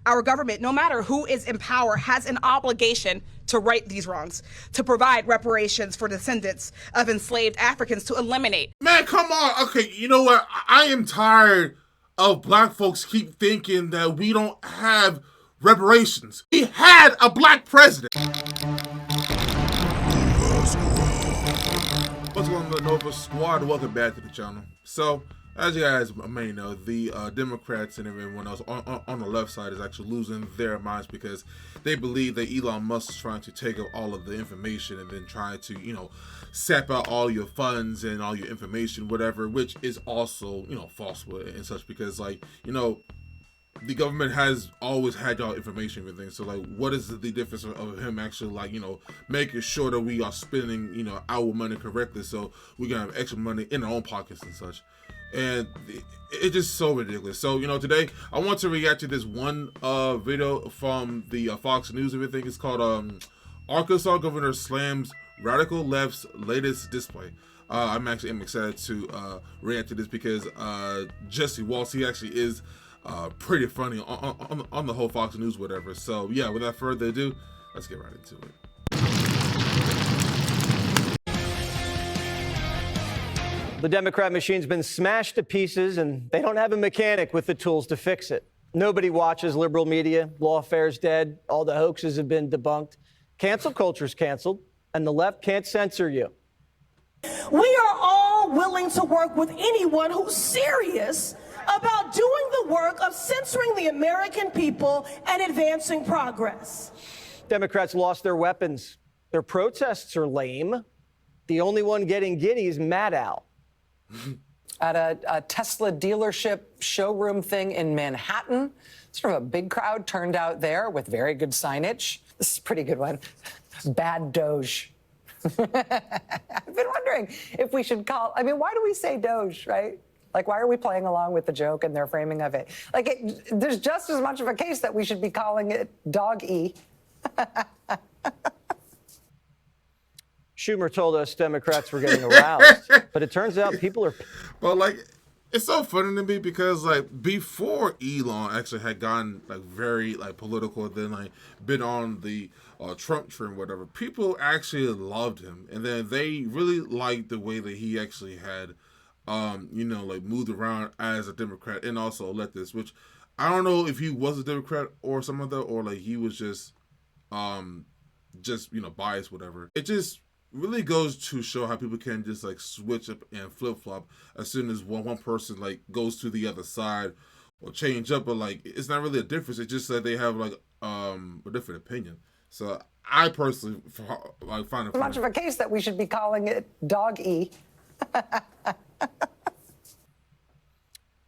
our government, no matter who is in power, has an obligation to right these wrongs, to provide reparations for descendants of enslaved Africans, to eliminate. Man, come on. Okay, you know what? I am tired of black folks keep thinking that we don't have reparations. We had a black president. What's going on, the Nova Squad? Welcome back to the channel. So, as you guys may know, the Democrats and everyone else on the left side is actually losing their minds because they believe that Elon Musk is trying to take up all of the information and then trying to, you know, sap out all your funds and all your information, whatever, which is also, you know, false and such because, like, you know, the government has always had y'all information and everything. So, like, what is the difference of him actually, like, you know, making sure that we are spending, you know, our money correctly so we can have extra money in our own pockets and such? And it's just so ridiculous. So, you know, today I want to react to this one video from the Fox News and everything. It's called Arkansas Governor Slams Radical Left's Latest Display. I'm excited to react to this because Jesse Waltz, he actually is pretty funny on the whole Fox News whatever. So yeah, without further ado, let's get right into it. The Democrat machine's been smashed to pieces, and they don't have a mechanic with the tools to fix it. Nobody watches liberal media. Lawfare's dead. All the hoaxes have been debunked. Cancel culture's canceled, and the left can't censor you. We are all willing to work with anyone who's serious about doing the work of censoring the American people and advancing progress. Democrats lost their weapons. Their protests are lame. The only one getting giddy is Maddow. At a Tesla dealership showroom thing in Manhattan. Sort of a big crowd turned out there with very good signage. This is a pretty good one. Bad Doge. I've been wondering if we should call, I mean, why do we say Doge, right? Like, why are we playing along with the joke and their framing of it? Like, there's just as much of a case that we should be calling it Dog-E. Schumer told us Democrats were getting aroused, but it turns out people are... But, like, it's so funny to me because, like, before Elon actually had gotten, like, very, like, political, then, like, been on the Trump train, whatever, people actually loved him. And then they really liked the way that he actually had, you know, like, moved around as a Democrat and also elected, which I don't know if he was a Democrat or something like that, or, like, he was just, you know, biased, whatever. It just really goes to show how people can just like switch up and flip-flop as soon as one person like goes to the other side or change up, but like it's not really a difference. It's just that they have like a different opinion. So I personally like find it much of a case that we should be calling it Dog-E.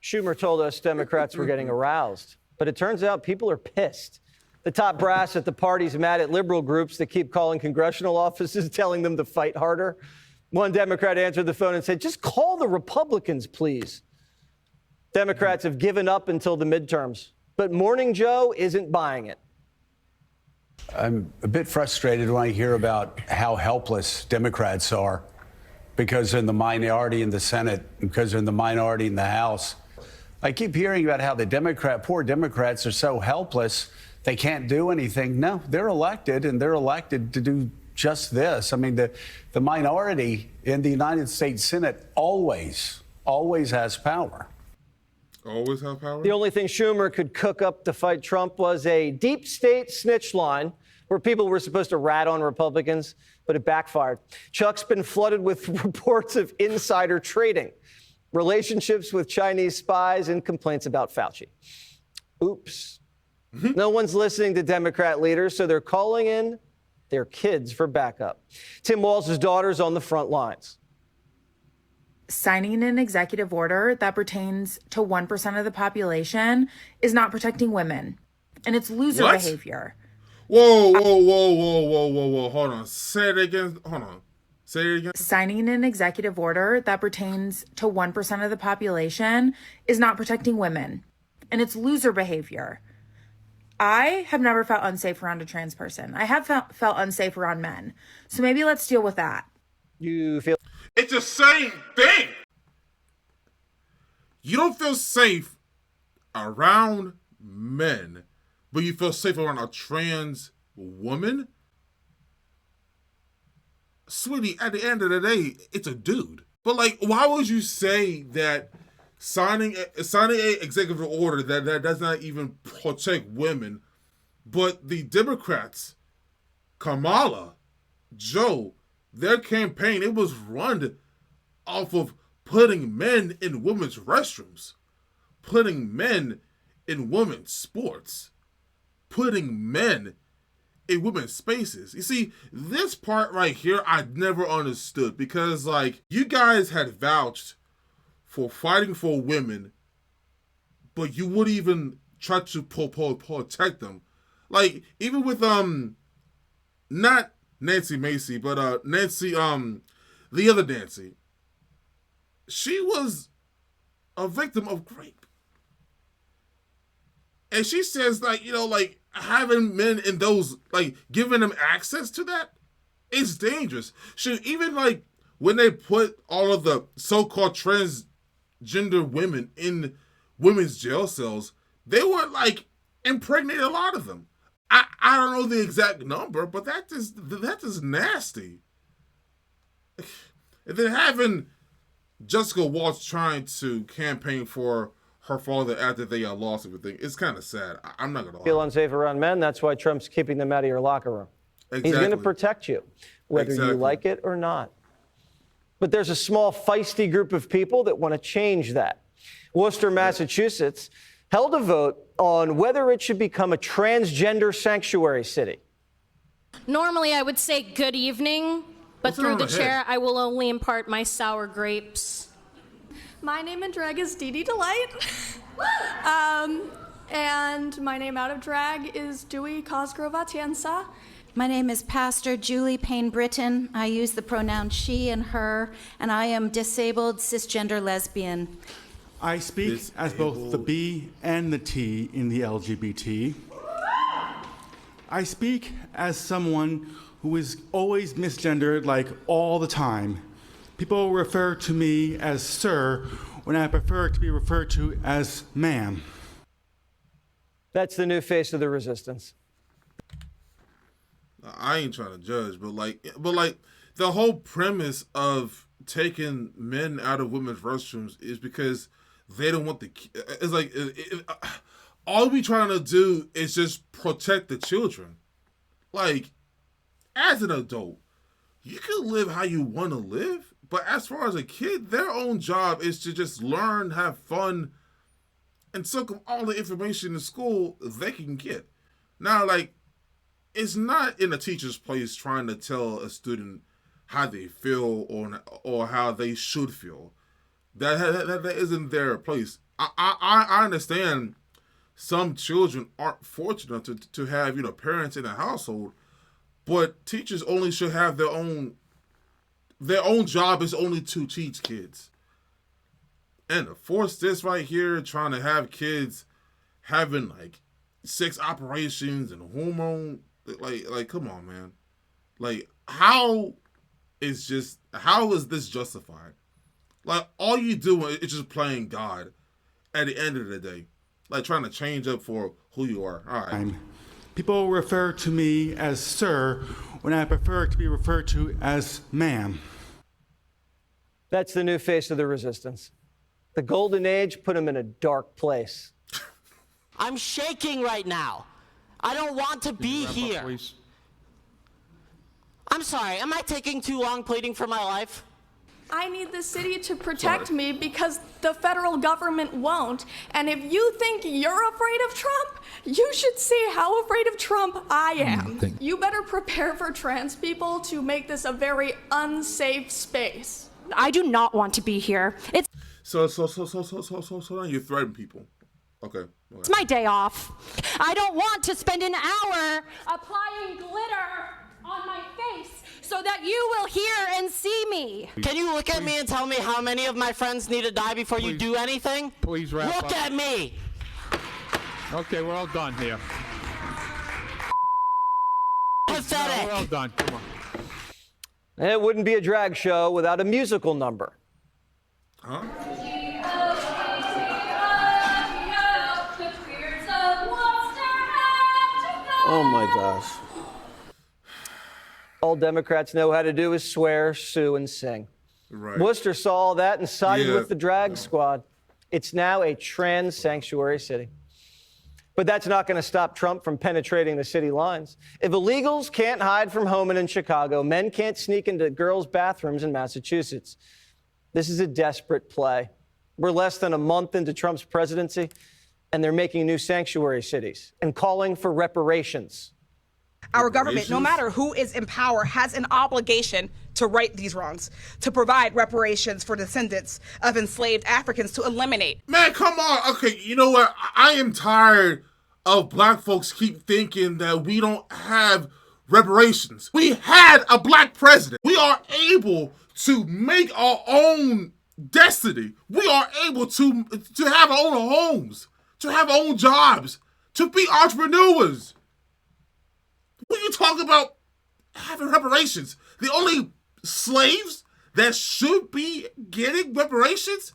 Schumer told us Democrats were getting aroused, but it turns out people are pissed. The top brass at the party's mad at liberal groups that keep calling congressional offices, telling them to fight harder. One Democrat answered the phone and said, just call the Republicans, please. Democrats have given up until the midterms, but Morning Joe isn't buying it. I'm a bit frustrated when I hear about how helpless Democrats are because they're in the minority in the Senate, because they're in the minority in the House. I keep hearing about how the poor Democrats are so helpless they can't do anything. No, they're elected, and they're elected to do just this. I mean, the minority in the United States Senate always has power. Always have power? The only thing Schumer could cook up to fight Trump was a deep state snitch line where people were supposed to rat on Republicans, but it backfired. Chuck's been flooded with reports of insider trading, relationships with Chinese spies, and complaints about Fauci. Oops. No one's listening to Democrat leaders, so they're calling in their kids for backup. Tim Walz's daughter's on the front lines. Signing an executive order that pertains to 1% of the population is not protecting women, and it's loser behavior. Whoa. Hold on. Say it again. Hold on. Say it again. Signing an executive order that pertains to 1% of the population is not protecting women, and it's loser behavior. I have never felt unsafe around a trans person. I have felt unsafe around men. So maybe let's deal with that. You feel... It's the same thing. You don't feel safe around men, but you feel safe around a trans woman? Sweetie, at the end of the day, it's a dude. But like, why would you say that signing a executive order that does not even protect women, but the Democrats, Kamala, Joe, their campaign, it was run off of putting men in women's restrooms, putting men in women's sports, putting men in women's spaces. You see, this part right here, I never understood because, like, you guys had vouched for fighting for women, but you wouldn't even try to protect them. Like, even with, not Nancy Macy, but, Nancy, the other Nancy, she was a victim of rape. And she says, like, you know, like, having men in those, like, giving them access to that is dangerous. Should even, like, when they put all of the so-called transgender women in women's jail cells, they were, like, impregnated a lot of them. I don't know the exact number, but that is nasty. And then having Jessica Walsh trying to campaign for her father after they lost everything, it's kind of sad. I'm not gonna lie. Feel unsafe around men. That's why Trump's keeping them out of your locker room. Exactly. He's going to protect you, whether you like it or not. But there's a small, feisty group of people that want to change that. Worcester, Massachusetts, held a vote on whether it should become a transgender sanctuary city. Normally, I would say good evening, but through the chair, I will only impart my sour grapes. My name in drag is Dee Dee Delight. And my name out of drag is Dewey Cosgrove Atienza. My name is Pastor Julie Payne Britton. I use the pronouns she and her, and I am disabled cisgender lesbian. I speak as both the B and the T in the LGBT. I speak as someone who is always misgendered, like all the time. People refer to me as sir when I prefer to be referred to as ma'am. That's the new face of the resistance. I ain't trying to judge, but like the whole premise of taking men out of women's restrooms is because they don't want it's like all we trying to do is just protect the children. Like, as an adult, you can live how you want to live, but as far as a kid, their own job is to just learn, have fun, and soak up all the information in school they can get. Now, like, it's not in a teacher's place trying to tell a student how they feel or how they should feel. That isn't their place. I understand some children aren't fortunate to have, you know, parents in a household, but teachers only should have their own job is only to teach kids. And to force this right here, trying to have kids having like sex operations and hormone, like come on, man. Like, how is this justified? Like, all you do is just playing God at the end of the day. Like, trying to change up for who you are. All right. People refer to me as sir when I prefer to be referred to as ma'am. That's the new face of the resistance. The golden age put him in a dark place. I'm shaking right now. I don't want to be here. Please. I'm sorry, am I taking too long pleading for my life? I need the city to protect me because the federal government won't. And if you think you're afraid of Trump, you should see how afraid of Trump I am. You better prepare for trans people to make this a very unsafe space. I do not want to be here. So now you threaten people. Okay. It's my day off. I don't want to spend an hour applying glitter on my face so that you will hear and see me. Can you look at me and tell me how many of my friends need to die before you do anything? Please wrap up. Look at me. Okay, we're all done here. Pathetic. We're all done. Come on. And it wouldn't be a drag show without a musical number. Huh? Oh my gosh. All Democrats know how to do is swear, sue, and sing. Right. Worcester saw all that and sided Yeah. with the drag squad. It's now a trans sanctuary city. But that's not going to stop Trump from penetrating the city lines. If illegals can't hide from Homan in Chicago, men can't sneak into girls' bathrooms in Massachusetts. This is a desperate play. We're less than a month into Trump's presidency, and they're making new sanctuary cities and calling for reparations. Our government, no matter who is in power, has an obligation to right these wrongs, to provide reparations for descendants of enslaved Africans, to eliminate. Man, come on. Okay, you know what? I am tired of black folks keep thinking that we don't have reparations. We had a black president. We are able to make our own destiny. We are able to have our own homes, to have our own jobs, to be entrepreneurs. When you talk about having reparations, the only slaves that should be getting reparations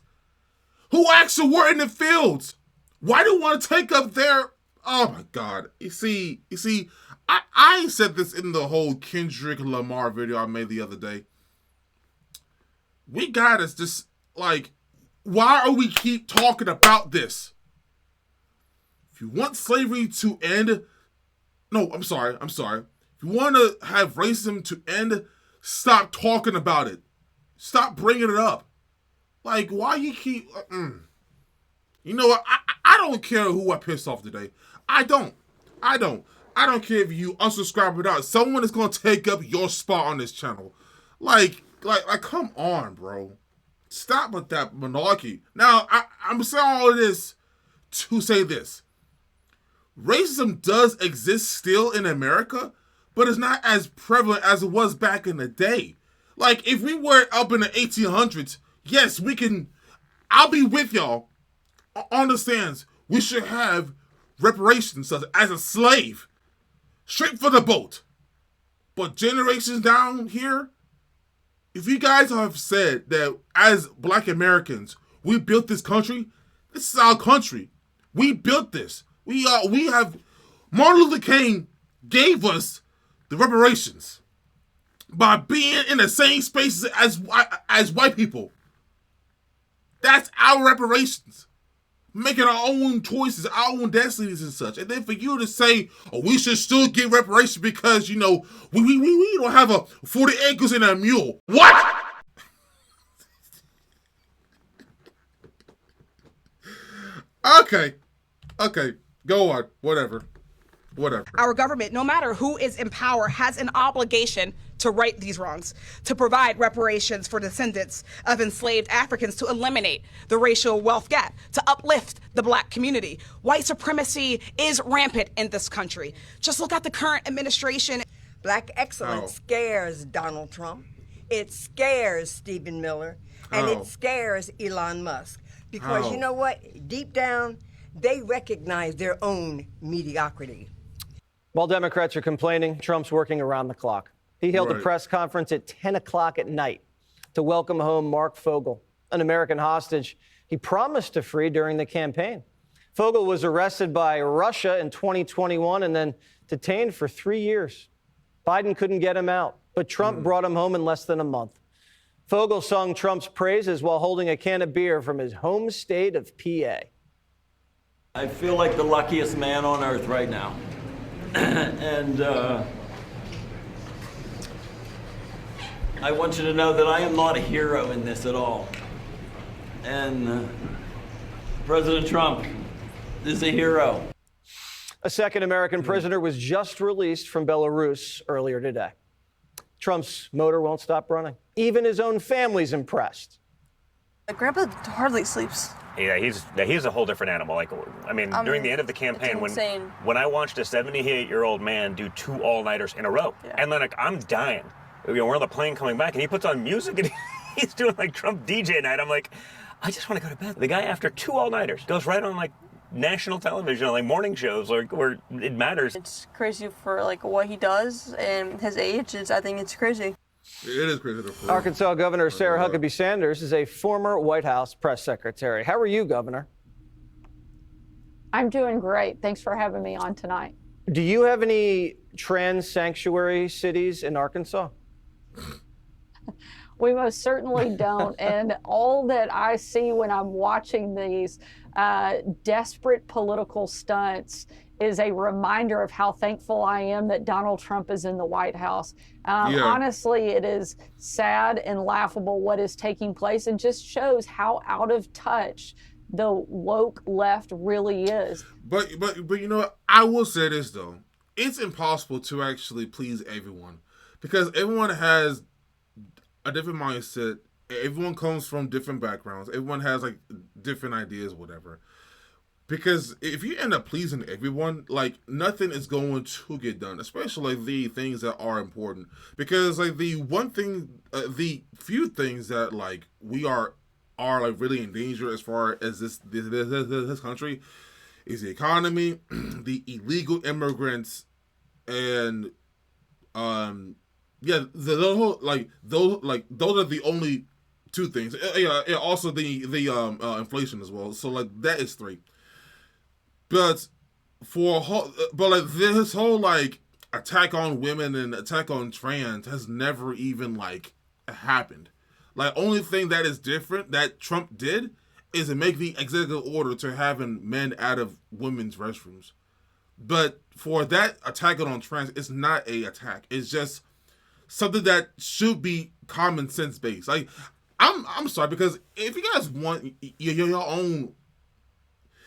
who actually were in the fields. Why do you want to take up their... Oh my God. You see, I said this in the whole Kendrick Lamar video I made the other day. We gotta just, like, why are we keep talking about this? If you want slavery to end... No, I'm sorry. If you want to have racism to end, stop talking about it. Stop bringing it up. Like, why you keep... You know what? I don't care who I pissed off today. I don't care if you unsubscribe or not. Someone is going to take up your spot on this channel. Like, come on, bro. Stop with that monarchy. Now, I'm saying all of this to say this. Racism does exist still in America, but it's not as prevalent as it was back in the day. Like, if we were up in the 1800s, yes, we can... I'll be with y'all on the stands. We should have reparations as a slave. Straight for the boat. But generations down here, if you guys have said that as black Americans, we built this country, this is our country. We built this. We have... Martin Luther King gave us the reparations by being in the same spaces as white people. That's our reparations. Making our own choices, our own destinies and such. And then for you to say, oh, we should still get reparations because, you know, we don't have a 40 acres and a mule. What? Okay. Go on. Whatever. Our government, no matter who is in power, has an obligation to right these wrongs, to provide reparations for descendants of enslaved Africans, to eliminate the racial wealth gap, to uplift the black community. White supremacy is rampant in this country. Just look at the current administration. Black excellence scares Donald Trump. It scares Stephen Miller. And it scares Elon Musk. Because you know what? Deep down, they recognize their own mediocrity. While Democrats are complaining, Trump's working around the clock. He held a press conference at 10 o'clock at night to welcome home Mark Fogel, an American hostage he promised to free during the campaign. Fogel was arrested by Russia in 2021 and then detained for 3 years. Biden couldn't get him out, but Trump brought him home in less than a month. Fogel sung Trump's praises while holding a can of beer from his home state of PA. I feel like the luckiest man on earth right now. And I want you to know that I am not a hero in this at all. And President Trump is a hero. A second American prisoner was just released from Belarus earlier today. Trump's motor won't stop running. Even his own family's impressed. Grandpa hardly sleeps. Yeah, he's a whole different animal. Like, I mean, during the end of the campaign, when I watched a 78-year-old man do 2 all-nighters in a row, and then like, I'm dying. You know, we're on the plane coming back, and he puts on music, and he's doing like Trump DJ night. I'm like, I just want to go to bed. The guy, after 2 all-nighters, goes right on like national television, like morning shows, like where it matters. It's crazy for like what he does and his age. I think it's crazy. It is crazy. Arkansas Governor Sarah Huckabee Sanders is a former White House press secretary. How are you, Governor? I'm doing great. Thanks for having me on tonight. Do you have any trans sanctuary cities in Arkansas? We most certainly don't. And all that I see when I'm watching these desperate political stunts is a reminder of how thankful I am that Donald Trump is in the White House. Honestly, it is sad and laughable what is taking place, and just shows how out of touch the woke left really is. But you know what? I will say this though. It's impossible to actually please everyone because everyone has a different mindset. Everyone comes from different backgrounds. Everyone has like different ideas, whatever. Because if you end up pleasing everyone, like nothing is going to get done, especially the things that are important. Because like the one thing, the few things that like we are like really in danger as far as this country is the economy, the illegal immigrants, and those are the only two things. Yeah, also the inflation as well. So like that is three. But like this whole like attack on women and attack on trans has never even like happened. Like only thing that is different that Trump did is to make the executive order to having men out of women's restrooms. But for that attack on trans, it's not a attack. It's just something that should be common sense based. Like I'm sorry, because if you guys want your own,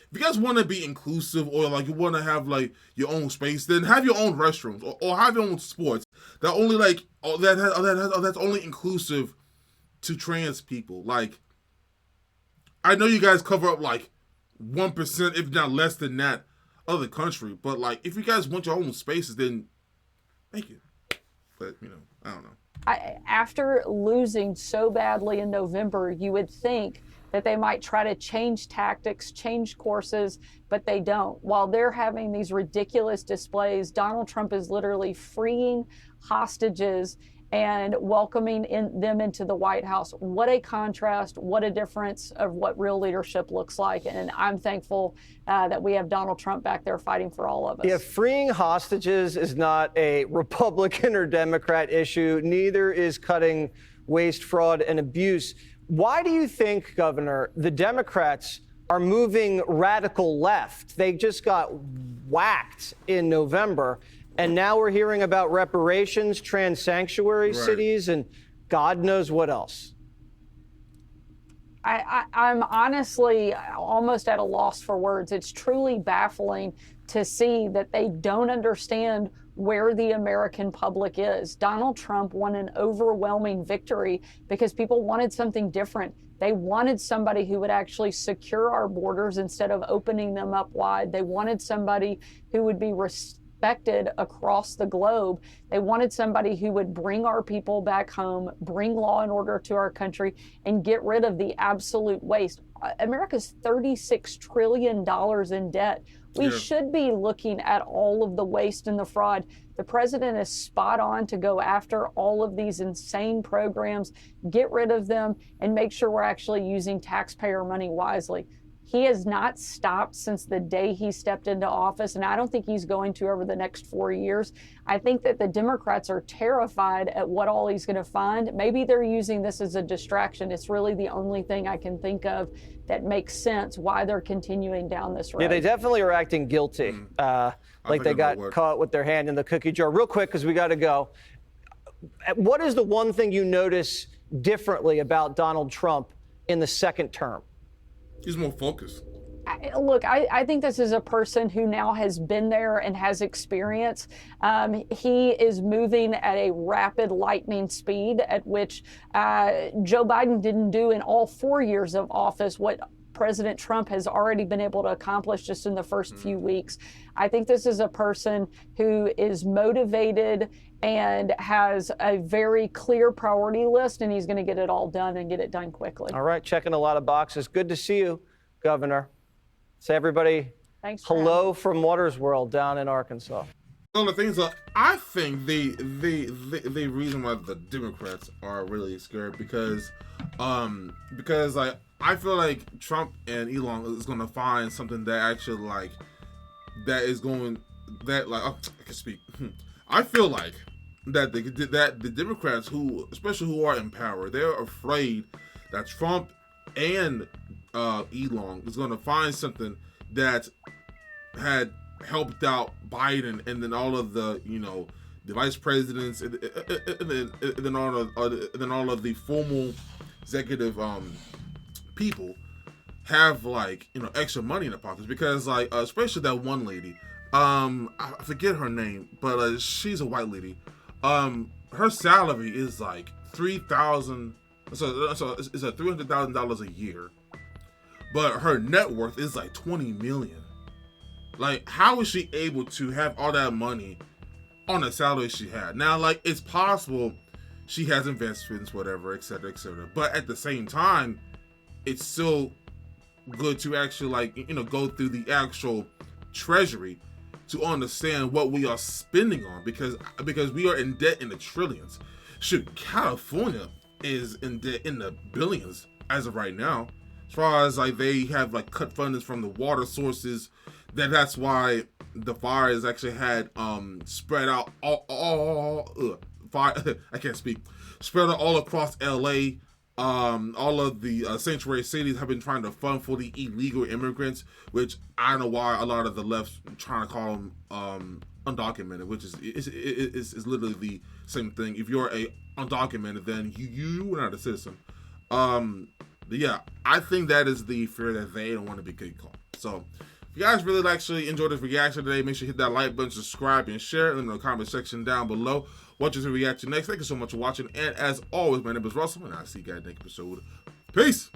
if you guys want to be inclusive or like you want to have like your own space, then have your own restrooms or have your own sports that only like that's only inclusive to trans people. Like I know you guys cover up like 1%, if not less than that, of the country, but like if you guys want your own spaces, then make it. But you know, I don't know. After losing so badly in November, you would think that they might try to change tactics, change courses, but they don't. While they're having these ridiculous displays, Donald Trump is literally freeing hostages and welcoming them into the White House. What a contrast, what a difference of what real leadership looks like. And I'm thankful that we have Donald Trump back there fighting for all of us. Yeah, freeing hostages is not a Republican or Democrat issue. Neither is cutting waste, fraud, and abuse. Why do you think, Governor, the Democrats are moving radical left? They just got whacked in November. And now we're hearing about reparations, trans sanctuary cities, and God knows what else. I'm honestly almost at a loss for words. It's truly baffling to see that they don't understand where the American public is. Donald Trump won an overwhelming victory because people wanted something different. They wanted somebody who would actually secure our borders instead of opening them up wide. They wanted somebody who would be respected across the globe. They wanted somebody who would bring our people back home, bring law and order to our country, and get rid of the absolute waste. America's $36 trillion in debt. We should be looking at all of the waste and the fraud. The president is spot on to go after all of these insane programs, get rid of them, and make sure we're actually using taxpayer money wisely. He has not stopped since the day he stepped into office, and I don't think he's going to over the next 4 years. I think that the Democrats are terrified at what all he's going to find. Maybe they're using this as a distraction. It's really the only thing I can think of that makes sense why they're continuing down this road. Yeah, they definitely are acting guilty, like they got caught with their hand in the cookie jar. Real quick, because we got to go. What is the one thing you notice differently about Donald Trump in the second term? He's more focused. Look, I think this is a person who now has been there and has experience. He is moving at a rapid lightning speed at which Joe Biden didn't do in all 4 years of office what President Trump has already been able to accomplish just in the first few weeks. I think this is a person who is motivated and has a very clear priority list, and he's going to get it all done and get it done quickly. All right, checking a lot of boxes. Good to see you, Governor. Say everybody hello from Waters World down in Arkansas. One of the things that I think the reason why the Democrats are really scared because like I feel like Trump and Elon is going to find something that actually like that is going that like I can speak. I feel like that the Democrats especially who are in power, they're afraid that Trump and Elon is going to find something that had helped out Biden and then all of the the vice presidents and then all of the formal executive people have like extra money in their pockets, because like especially that one lady, I forget her name, but she's a white lady. Her salary is like $3,000, so it's $300,000 a year, but her net worth is like $20 million. Like, how is she able to have all that money on the salary she had? Now, like, it's possible she has investments, whatever, etc., etc. But at the same time, it's still good to actually like go through the actual treasury to understand what we are spending on, because we are in debt in the trillions. Shoot, California is in debt in the billions as of right now. As far as like they have like cut funding from the water sources, that's why the fires actually had spread out spread out all across LA. All of the sanctuary cities have been trying to fund for the illegal immigrants, which I don't know why a lot of the left's trying to call them undocumented, which is literally the same thing. If you're a undocumented, then you are not a citizen. But yeah, I think that is the fear that they don't want to be caught. So if you guys really actually enjoyed this reaction today, make sure you hit that like button, subscribe, and share it in the comment section down below. What you to react to next. Thank you so much for watching. And as always, my name is Russell, and I'll see you guys next episode. Peace.